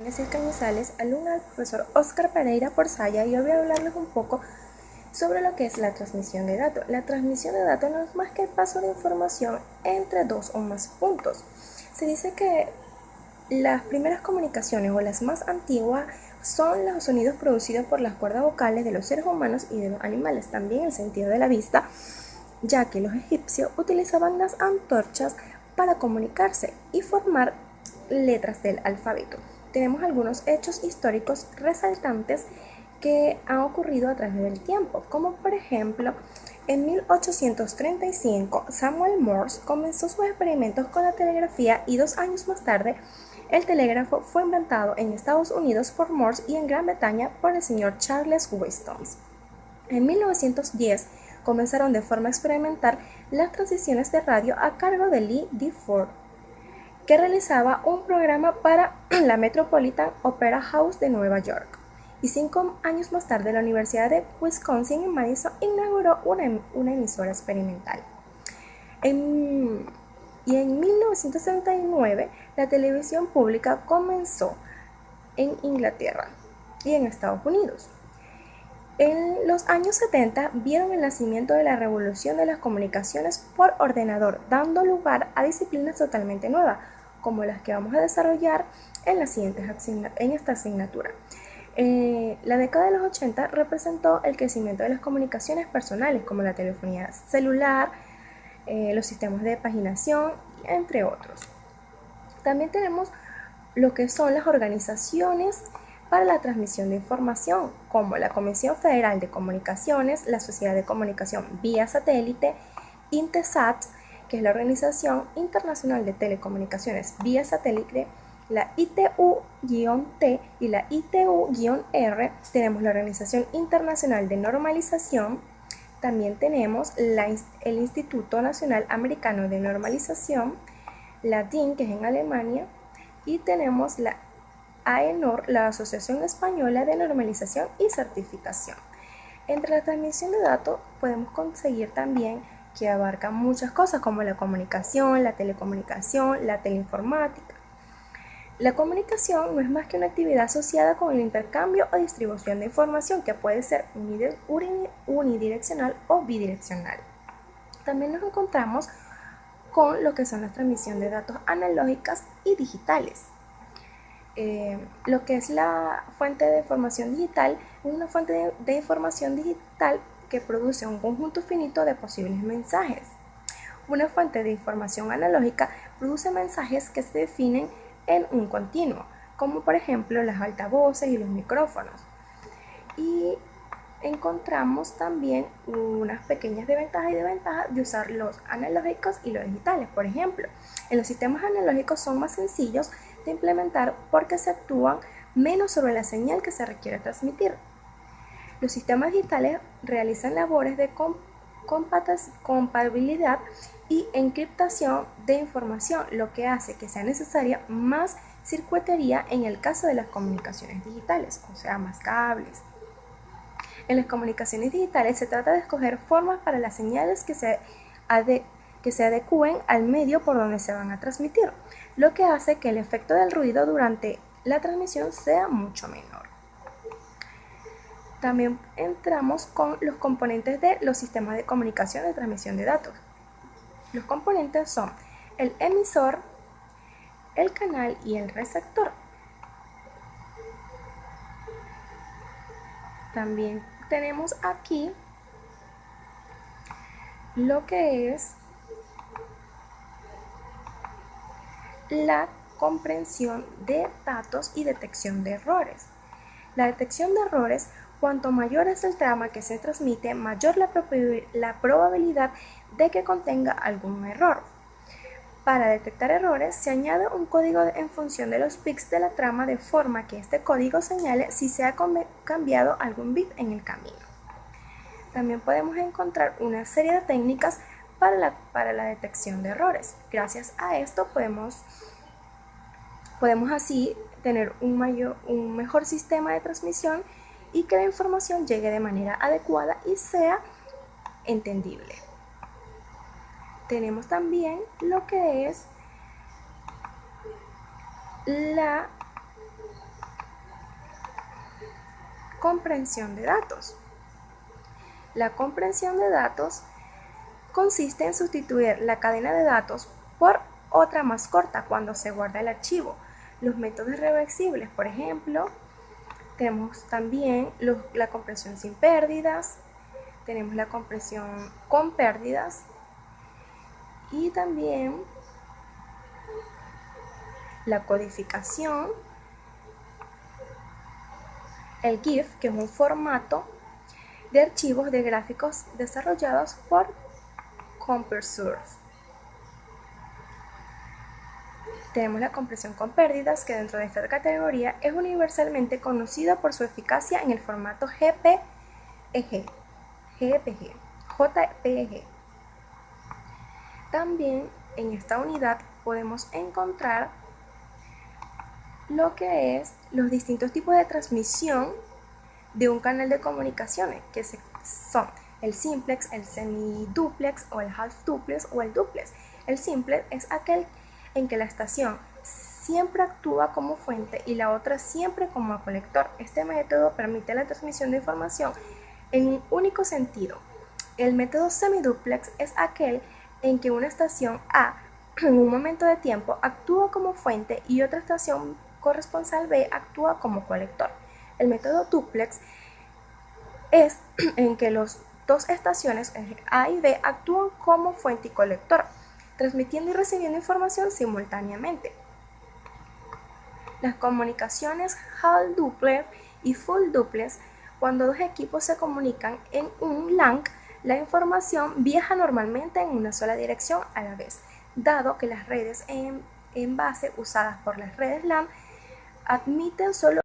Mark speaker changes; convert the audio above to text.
Speaker 1: Soy Cañizales, alumna del profesor Óscar Pereira Porzaya, y hoy voy a hablarles un poco sobre lo que es la transmisión de datos. La transmisión de datos no es más que el paso de información entre dos o más puntos. Se dice que las primeras comunicaciones o las más antiguas son los sonidos producidos por las cuerdas vocales de los seres humanos y de los animales, también el sentido de la vista, ya que los egipcios utilizaban las antorchas para comunicarse y formar letras del alfabeto. Tenemos algunos hechos históricos resaltantes que han ocurrido a través del tiempo, como por ejemplo, en 1835 Samuel Morse comenzó sus experimentos con la telegrafía y 2 años más tarde el telégrafo fue inventado en Estados Unidos por Morse y en Gran Bretaña por el señor Charles Weston. En 1910 comenzaron de forma experimental las transmisiones de radio a cargo de Lee D. Ford, que realizaba un programa para la Metropolitan Opera House de Nueva York. Y 5 años más tarde, la Universidad de Wisconsin en Madison inauguró una emisora experimental. Y en 1979, la televisión pública comenzó en Inglaterra y en Estados Unidos. En los años 70 vieron el nacimiento de la revolución de las comunicaciones por ordenador, dando lugar a disciplinas totalmente nuevas, como las que vamos a desarrollar en esta asignatura. La década de los 80 representó el crecimiento de las comunicaciones personales, como la telefonía celular, los sistemas de paginación, entre otros. También tenemos lo que son las organizaciones para la transmisión de información, como la Comisión Federal de Comunicaciones, la Sociedad de Comunicación vía Satélite, Intelsat, que es la Organización Internacional de Telecomunicaciones vía Satélite, la ITU-T y la ITU-R. Tenemos la Organización Internacional de Normalización. También tenemos el Instituto Nacional Americano de Normalización, la DIN, que es en Alemania, y tenemos la AENOR, la Asociación Española de Normalización y Certificación. Entre la transmisión de datos podemos conseguir también que abarca muchas cosas como la comunicación, la telecomunicación, la teleinformática. La comunicación no es más que una actividad asociada con el intercambio o distribución de información que puede ser unidireccional o bidireccional. También nos encontramos con lo que son la transmisión de datos analógicas y digitales. Lo que es la fuente de información digital es una fuente de información digital que produce un conjunto finito de posibles mensajes. Una fuente de información analógica produce mensajes que se definen en un continuo, como por ejemplo las altavoces y los micrófonos. Y encontramos también unas pequeñas desventajas y desventajas de usar los analógicos y los digitales. Por ejemplo, en los sistemas analógicos son más sencillos de implementar porque se actúan menos sobre la señal que se requiere transmitir. Los sistemas digitales realizan labores de compatibilidad y encriptación de información, lo que hace que sea necesaria más circuitería en el caso de las comunicaciones digitales, o sea, más cables. En las comunicaciones digitales se trata de escoger formas para las señales que se adecúen al medio por donde se van a transmitir, lo que hace que el efecto del ruido durante la transmisión sea mucho menor. También entramos con los componentes de los sistemas de comunicación de transmisión de datos. Los componentes son el emisor, el canal y el receptor. También tenemos aquí lo que es la comprensión de datos y detección de errores. La detección de errores, cuanto mayor es el trama que se transmite, mayor la probabilidad de que contenga algún error. Para detectar errores, se añade un código en función de los bits de la trama de forma que este código señale si se ha cambiado algún bit en el camino. También podemos encontrar una serie de técnicas para la detección de errores. Gracias a esto podemos así tener un mejor sistema de transmisión y que la información llegue de manera adecuada y sea entendible. Tenemos también lo que es la comprensión de datos. La comprensión de datos consiste en sustituir la cadena de datos por otra más corta cuando se guarda el archivo. Los métodos reversibles, por ejemplo, tenemos también la compresión sin pérdidas, tenemos la compresión con pérdidas y también la codificación, el GIF, que es un formato de archivos de gráficos desarrollados por CompuServe. Tenemos la compresión con pérdidas, que dentro de esta categoría es universalmente conocida por su eficacia en el formato JPEG. También en esta unidad podemos encontrar lo que es los distintos tipos de transmisión de un canal de comunicaciones, que son el simplex, el semiduplex o el half duplex o el duplex. El simplex es aquel en que la estación siempre actúa como fuente y la otra siempre como colector. Este método permite la transmisión de información en un único sentido. El método semiduplex es aquel en que una estación A en un momento de tiempo actúa como fuente y otra estación corresponsal B actúa como colector. El método duplex es en que las dos estaciones A y B actúan como fuente y colector, transmitiendo y recibiendo información simultáneamente. Las comunicaciones half duplex y full duplex, cuando dos equipos se comunican en un LAN, la información viaja normalmente en una sola dirección a la vez, dado que las redes en base usadas por las redes LAN admiten solo